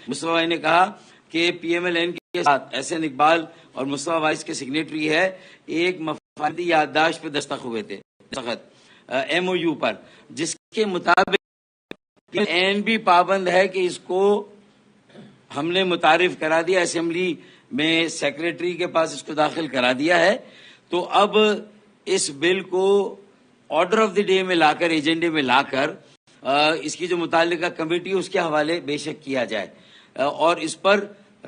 مصطفیٰ بھائی نے کہا کہ پی ایم ایل این کے ساتھ احسن اقبال اور مصطفیٰ وائس کے سگنیٹری ہے، ایک مفادی یادداشت پہ دستخط ہوئے تھے، ایم او یو پر، جس کے مطابق این بھی پابند ہے کہ اس کو ہم نے متعارف کرا دیا، اسمبلی میں سیکریٹری کے پاس اس کو داخل کرا دیا ہے۔ تو اب اس بل کو آرڈر آف دی ڈے میں لا کر، ایجنڈے میں لا کر اس کی جو متعلقہ کمیٹی اس کے حوالے بے شک کیا جائے، اور اس پر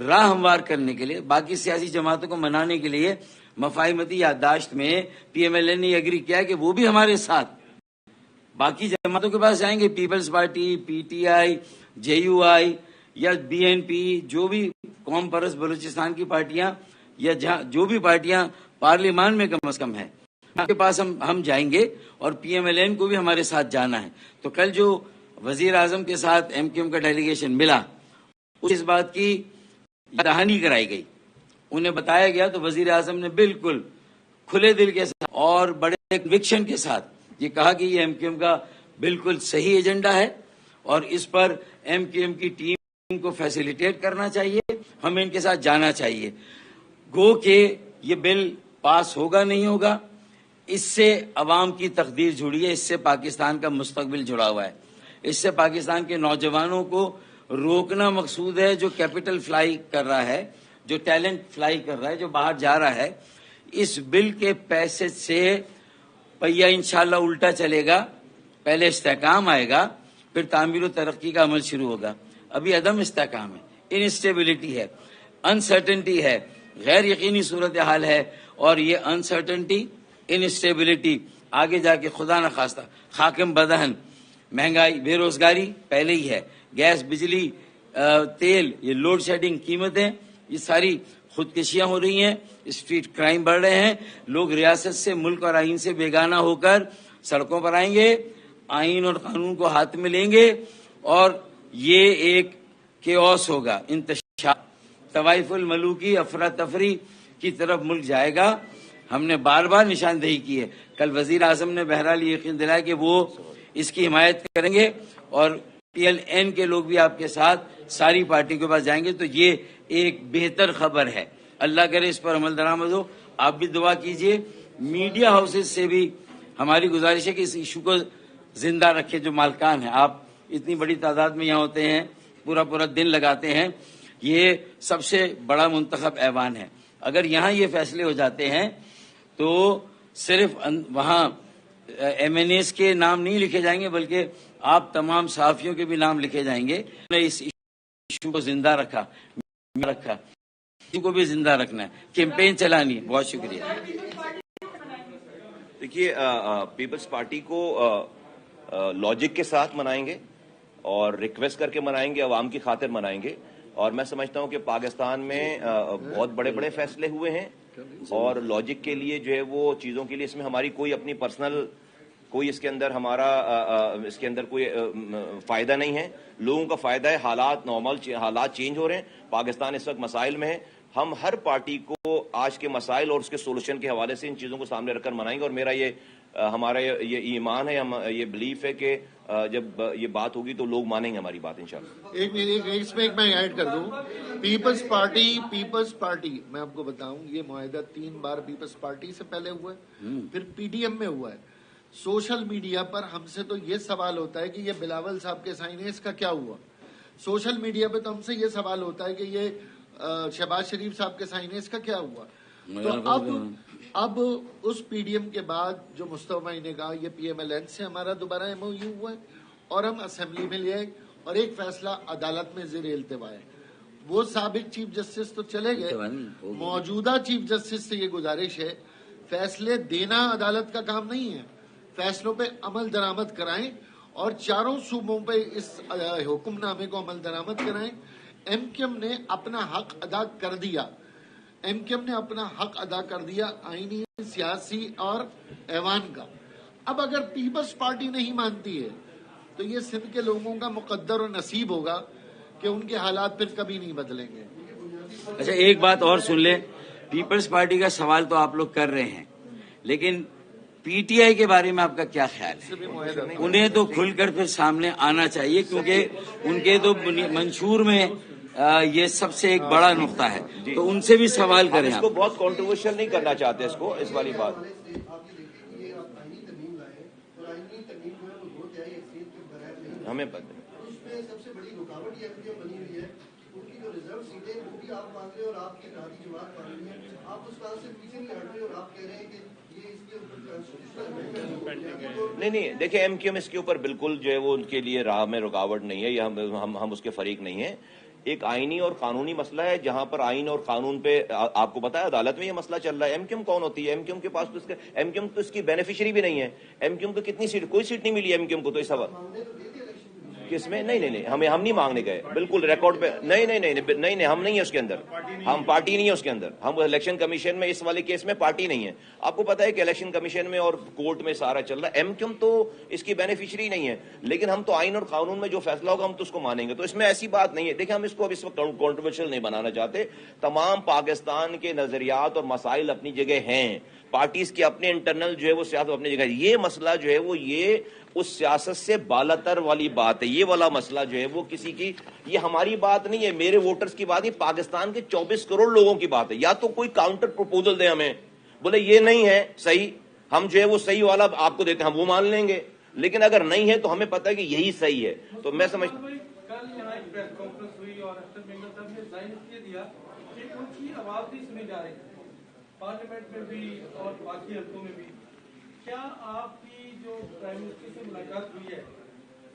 راہ ہموار کرنے کے لیے، باقی سیاسی جماعتوں کو منانے کے لیے مفاہمتی یادداشت میں پی ایم ایل این نے اگری کیا کہ وہ بھی ہمارے ساتھ باقی جماعتوں کے پاس جائیں گے، Peoples Party, P T I, J U I یا بی این پی، جو بھی قوم پرست بلوچستان کی پارٹیاں یا جو بھی پارٹیاں پارلیمان میں کم از کم ہیں، ان کے پاس ہم جائیں گے، اور پی ایم ایل این کو بھی ہمارے ساتھ جانا ہے۔ تو کل جو وزیر اعظم کے ساتھ ایم کیو ایم کا ڈیلیگیشن ملا، اس بات کی دہانی کرائی گئی، انہیں بتایا گیا، تو وزیر اعظم نے بالکل کھلے دل کے ساتھ اور بڑے کنوکشن کے ساتھ یہ کہا کہ یہ ایم کیو ایم کا بالکل صحیح ایجنڈا ہے، اور اس پر ایم کیو ایم کی ٹیم کو فیسیلیٹیٹ کرنا چاہیے، ہمیں ان کے ساتھ جانا چاہیے۔ گو کہ یہ بل پاس ہوگا نہیں ہوگا، اس سے عوام کی تقدیر جڑی ہے، اس سے پاکستان کا مستقبل جڑا ہوا ہے، اس سے پاکستان کے نوجوانوں کو روکنا مقصود ہے، جو کیپٹل فلائی کر رہا ہے، جو ٹیلنٹ فلائی کر رہا ہے، جو باہر جا رہا ہے۔ اس بل کے پیسے سے پہیہ انشاءاللہ الٹا چلے گا، پہلے استحکام آئے گا، پھر تعمیر و ترقی کا عمل شروع ہوگا۔ ابھی عدم استحکام ہے، انسٹیبلٹی ہے، انسرٹنٹی ہے، غیر یقینی صورتحال ہے، اور یہ انسرٹنٹی، انسٹیبلٹی آگے جا کے خدا نخواستہ خاکم بدہن، مہنگائی، بے روزگاری پہلے ہی ہے، گیس، بجلی، تیل، یہ لوڈ شیڈنگ، قیمتیں، یہ ساری خودکشیاں ہو رہی ہیں، اسٹریٹ کرائم بڑھ رہے ہیں، لوگ ریاست سے، ملک اور آئین سے بیگانہ ہو کر سڑکوں پر آئیں گے، آئین اور قانون کو ہاتھ میں لیں گے، اور یہ ایک کیوس ہوگا، انتشار، طوائف الملوکی، افراتفری کی طرف ملک جائے گا۔ ہم نے بار بار نشاندہی کی ہے، کل وزیر اعظم نے بہرحال یہ یقین دلایا کہ وہ اس کی حمایت کریں گے، اور پی ایل این کے لوگ بھی آپ کے ساتھ ساری پارٹی کے پاس جائیں گے، تو یہ ایک بہتر خبر ہے۔ اللہ کرے اس پر عمل درآمد ہو۔ آپ بھی دعا کیجئے، میڈیا ہاؤسز سے بھی ہماری گزارش ہے کہ اس ایشو کو زندہ رکھے، جو مالکان ہیں، آپ اتنی بڑی تعداد میں یہاں ہوتے ہیں، پورا دن لگاتے ہیں، یہ سب سے بڑا منتخب ایوان ہے، اگر یہاں یہ فیصلے ہو جاتے ہیں تو صرف وہاں ایم این ایز کے نام نہیں لکھے جائیں گے، بلکہ آپ تمام صحافیوں کے بھی نام لکھے جائیں گے۔ اس ایشو کو زندہ رکھا، کو بھی زندہ رکھنا ہے، کیمپین چلانی ہے۔ بہت شکریہ۔ دیکھیے، پیپلز پارٹی کو لاجک کے ساتھ منائیں گے اور ریکویسٹ کر کے منائیں گے، عوام کی خاطر منائیں گے، اور میں سمجھتا ہوں کہ پاکستان میں بہت بڑے بڑے فیصلے ہوئے ہیں، اور لاجک کے لیے جو ہے وہ چیزوں کے لیے اس میں ہماری کوئی اپنی پرسنل کوئی اس کے اندر اس کے اندر کوئی فائدہ نہیں ہے۔ لوگوں کا فائدہ ہے، حالات چینج ہو رہے ہیں، پاکستان اس وقت مسائل میں ہے۔ ہم ہر پارٹی کو آج کے مسائل اور اس کے سولوشن کے حوالے سے ان چیزوں کو سامنے رکھ کر منائیں گے، اور میرا ہمارا یہ ایمان ہے، یہ بلیف ہے کہ جب یہ بات ہوگی تو لوگ مانیں گے ہماری بات انشاءاللہ۔ اس میں میں ایڈ کر دوں، پیپلز پارٹی میں آپ کو بتاؤں، یہ معاہدہ 3 بار پیپلز پارٹی سے پہلے ہوا ہے، پھر پی ٹی ایم میں ہوا ہے۔ سوشل میڈیا پر ہم سے تو یہ سوال ہوتا ہے کہ یہ بلاول صاحب کے سائنس کا کیا ہوا، سوشل میڈیا پہ تو ہم سے یہ سوال ہوتا ہے کہ یہ شہباز شریف صاحب کے سائنس کا کیا ہوا۔ تو اب اس پی ڈی ایم کے بعد جو مصطفیٰ نے کہا، یہ پی ایم ایل این سے ہمارا دوبارہ ایم او یو ہوا ہے، اور ہم اسمبلی میں لے آئے، اور ایک فیصلہ عدالت میں زیر التوا ہے۔ وہ سابق چیف جسٹس تو چلے گئے، موجودہ چیف جسٹس سے یہ گزارش ہے، فیصلے دینا عدالت کا کام نہیں ہے، فیصلوں پہ عمل درآمد کرائیں، اور چاروں صوبوں پہ اس حکم نامے کو عمل درآمد کرائیں۔ ایم کیو ایم نے اپنا حق ادا کر دیا، آئینی، سیاسی اور ایوان کا۔ اب اگر پیپلز پارٹی نہیں مانتی ہے تو یہ سندھ کے لوگوں کا مقدر و نصیب ہوگا کہ ان کے حالات پھر کبھی نہیں بدلیں گے۔ اچھا، ایک بات اور سن لیں، پیپلز پارٹی کا سوال تو آپ لوگ کر رہے ہیں، لیکن پی ٹی آئی کے بارے میں آپ کا کیا خیال ہے؟ انہیں تو کھل کر پھر سامنے آنا چاہیے، کیونکہ ان کے تو منشور میں یہ سب سے ایک بڑا نقطہ ہے. تو ان سے بھی سوال کریں. اس کو بہت کنٹروورشل نہیں کرنا چاہتے اس کو، اس والی بات. ہمیں سب سے بڑی رکاوٹ یہ بنی ہوئی ہے ان کی جو ریزرو سیٹیں وہ بھی آپ مانگ رہے ہیں اور آپ کی اتحادی جماعت مانگ رہی ہے. آپ اس بات سے پیچھے نہیں ہٹ رہے اور آپ کہہ رہے ہیں کہ یہ اس کے اوپر نہیں دیکھیں ایم کیو ایم اس کے اوپر بالکل جو ہے وہ ان کے لیے راہ میں رکاوٹ نہیں ہے، یا ہم اس کے فریق نہیں ہیں. ایک آئینی اور قانونی مسئلہ ہے جہاں پر آئین اور قانون پہ آپ کو پتا ہے عدالت میں یہ مسئلہ چل رہا ہے. ایم کیو ایم کون ہوتی ہے؟ ایم کیو ایم کے پاس تو ایم کیو ایم تو اس کی بینیفیشری بھی نہیں ہے. ایم کیو ایم کو کتنی سیٹ؟ کوئی سیٹ نہیں ملی ایم کیو ایم کو. تو اس کس میں نہیں ہم نہیں مانگنے گئے بالکل ریکارڈ پہ نہیں ہم نہیں ہیں اس کے اندر، ہم پارٹی نہیں ہے اس کے اندر. ہم الیکشن کمیشن میں اس والے کیس میں پارٹی نہیں ہے. آپ کو پتا ہے کہ الیکشن کمیشن میں اور کورٹ میں سارا چل رہا ہے. ایم کیو ایم تو اس کی بینیفیشری نہیں ہے، لیکن ہم تو آئین اور قانون میں جو فیصلہ ہوگا ہم تو اس کو مانیں گے. تو اس میں ایسی بات نہیں ہے. دیکھیں ہم اس کو اب اس وقت کنٹروورشل نہیں بنانا چاہتے. تمام پاکستان کے نظریات اور مسائل اپنی جگہ ہیں، پارٹیز کی اپنے انٹرنل جو ہے وہ سیاست اپنی جگہ ہے. یہ مسئلہ جو ہے وہ یہ اس سیاست سے بالاتر والی بات ہے. یہ والا مسئلہ جو ہے وہ کسی کی، یہ ہماری بات نہیں ہے، میرے ووٹرز کی بات ہے، پاکستان کے 24 کروڑ لوگوں کی بات ہے. یا تو کوئی کاؤنٹر پروپوزل دیں ہمیں، بولے یہ نہیں ہے صحیح، ہم جو ہے وہ صحیح والا آپ کو دیتے ہیں، ہم وہ مان لیں گے. لیکن اگر نہیں ہے تو ہمیں پتہ ہے کہ یہی صحیح ہے. تو میں سمجھتا ہوں کل یہاں ایک پریس کانفرنس ہوئی اور اختر مینگل صاحب نے ظاہر کیا دیا کہ ان کی آواز نہیں سنی جا رہی پارلیمنٹ میں بھی اور باقی حلقوں میں بھی. کیا آپ کی جو پرائم منسٹر سے ملاقات ہوئی ہے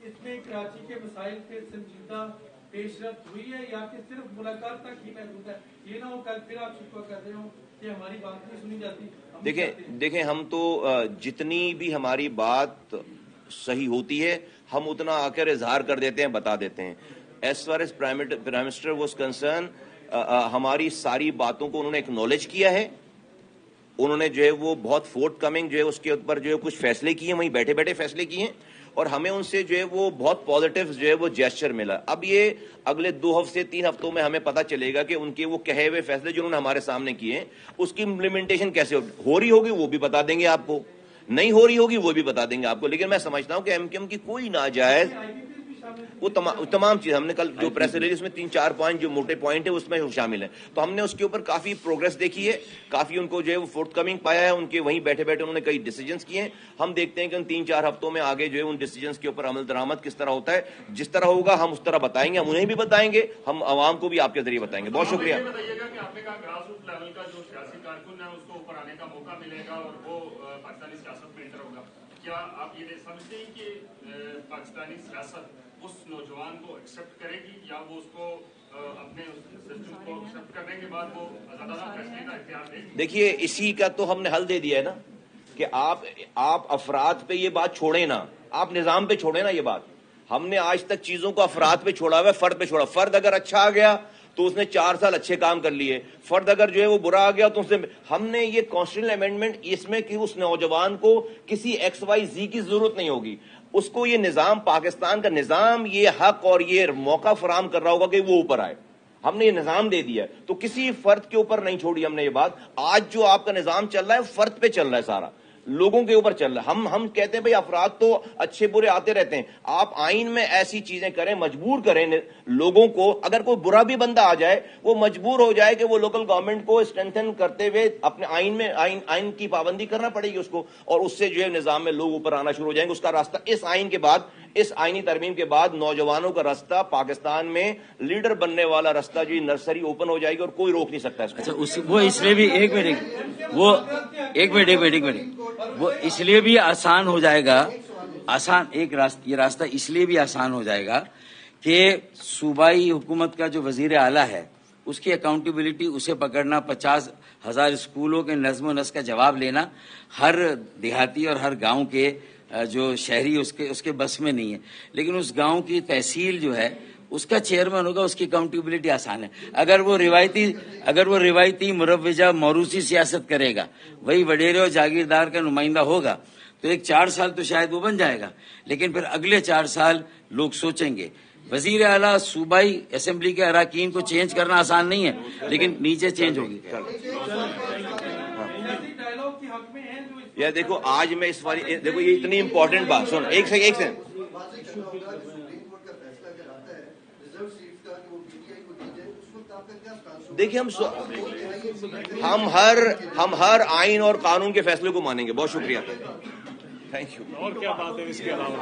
اس میں کراچی کے مسائل پہ سنجیدہ پیش رفت ہوئی ہے یا کہ صرف ملاقات تک ہی محدود ہے؟ یہ نہ ہو کل پھر آپ شکوہ کر رہے ہوں کہ ہماری بات نہیں سنی جاتی. دیکھیں ہم تو جتنی بھی ہماری بات صحیح ہوتی ہے ہم اتنا آ کر اظہار کر دیتے ہیں، بتا دیتے ہیں. As far as prime minister was concern, ہماری ساری باتوں کو انہوں نے اکنالج کیا ہے. انہوں نے جو ہے وہ بہت فورتھ کمنگ جو ہے اس کے اوپر جو ہے کچھ فیصلے کیے ہیں، وہیں بیٹھے بیٹھے فیصلے کیے ہیں، اور ہمیں ان سے جو ہے وہ بہت پازیٹیو جو ہے وہ جیسچر ملا. اب یہ اگلے 2 ہفتے 3 ہفتوں میں ہمیں پتہ چلے گا کہ ان کے وہ کہے ہوئے فیصلے جو انہوں نے ہمارے سامنے کیے ہیں اس کی امپلیمنٹیشن کیسے ہو رہی ہوگی وہ بھی بتا دیں گے آپ کو، نہیں ہو رہی ہوگی وہ بھی بتا دیں گے آپ کو. لیکن میں سمجھتا ہوں کہ ایم کیو ایم کی کوئی ناجائز وہ تمام چیز ہم نے کل جو پریس ریلیز میں 3-4 پوائنٹ جو موٹے پوائنٹ ہے اس میں شامل ہیں. تو ہم نے اس کے اوپر کافی پروگرس دیکھی ہے، کافی ان کو جو ہے وہ فورتھ کمنگ پایا ہے. ان کے وہیں بیٹھے بیٹھے انہوں نے کئی ڈیسیجنز کیے ہیں. ہم دیکھتے ہیں کہ ان 3-4 ہفتوں میں آگے جو ہے ان ڈیسیجنز کے اوپر عمل درآمد کس طرح ہوتا ہے. جس طرح ہوگا ہم اس طرح بتائیں گے، ہم انہیں بھی بتائیں گے، ہم عوام کو بھی آپ کے ذریعے بتائیں گے. بہت شکریہ. بتائیے گا کہ آپ نے کہا گراس روٹ لیول کا جو سیاسی کارکن ہے اس کو اوپر آنے کا موقع ملے گا اور وہ پاکستانی سیاست میں انٹر ہوگا. کیا آپ یہ سمجھتے ہیں کہ پاکستانی سیاست اس نوجوان کو ایکسپٹ کرے گی یا وہ اس کو اپنے سسٹم کو ایکسپٹ کرنے کے بعد وہ آزادانہ فیصلے کا اختیار دے گی؟ دیکھیے اسی کا تو ہم نے حل دے دیا ہے نا کہ آپ افراد پہ یہ بات چھوڑیں نا، آپ نظام پہ چھوڑیں نا یہ بات. ہم نے آج تک چیزوں کو افراد پہ چھوڑا ہوا ہے، فرد پہ چھوڑا. فرد اگر اچھا آ گیا تو اس نے 4 سال اچھے کام کر لیے، فرد اگر جو ہے وہ برا آ گیا تو اس نے ہم نے یہ کانسٹیٹیوشنل امینڈمنٹ اس میں کہ اس نوجوان کو کسی ایکس وائی زی کی ضرورت نہیں ہوگی. اس کو یہ نظام، پاکستان کا نظام یہ حق اور یہ موقع فراہم کر رہا ہوگا کہ وہ اوپر آئے. ہم نے یہ نظام دے دیا ہے تو کسی فرد کے اوپر نہیں چھوڑی ہم نے یہ بات. آج جو آپ کا نظام چل رہا ہے فرد پہ چل رہا ہے، سارا لوگوں کے اوپر چل رہا ہے. ہم کہتے ہیں بھئی افراد تو اچھے برے آتے رہتے ہیں. آپ آئین میں ایسی چیزیں کریں، مجبور کریں لوگوں کو. اگر کوئی برا بھی بندہ آ جائے وہ مجبور ہو جائے کہ وہ لوکل گورنمنٹ کو اسٹرینتھن کرتے ہوئے اپنے آئین میں آئین کی پابندی کرنا پڑے گی اس کو، اور اس سے جو ہے نظام میں لوگ اوپر آنا شروع ہو جائیں گے. اس کا راستہ اس آئین کے بعد، اس آئینی ترمیم کے بعد نوجوانوں کا راستہ پاکستان میں لیڈر بننے والا راستہ جو نرسری اوپن ہو جائے گی اور کوئی روک نہیں سکتا اس کو. اچھا وہ اس لیے بھی ایک منٹ وہ اس لیے بھی آسان ہو جائے گا، یہ راستہ اس لیے بھی آسان ہو جائے گا کہ صوبائی حکومت کا جو وزیر اعلیٰ ہے اس کی اکاؤنٹیبلٹی، اسے پکڑنا، 50,000 اسکولوں کے نظم و نسق کا جواب لینا ہر دیہاتی اور ہر گاؤں کے جو شہری اس کے بس میں نہیں ہے. لیکن اس گاؤں کی تحصیل جو ہے اس کا چیئرمین ہوگا، اس کی اکاؤنٹیبلٹی آسان ہے. اگر وہ روایتی مروجہ موروثی سیاست کرے گا، وہی وڈیرے اور جاگیردار کا نمائندہ ہوگا، تو ایک 4 سال تو شاید وہ بن جائے گا. لیکن پھر اگلے 4 سال لوگ سوچیں گے. وزیر اعلیٰ صوبائی اسمبلی کے اراکین کو چینج کرنا آسان نہیں ہے، لیکن نیچے چینج ہوگی. یا دیکھو آج میں اس والی دیکھو یہ اتنی امپورٹنٹ بات سن، ایک سیکنڈ دیکھیے ہم ہر آئین اور قانون کے فیصلے کو مانیں گے. بہت شکریہ, تھینک یو. اور کیا بات ہے اس کے علاوہ؟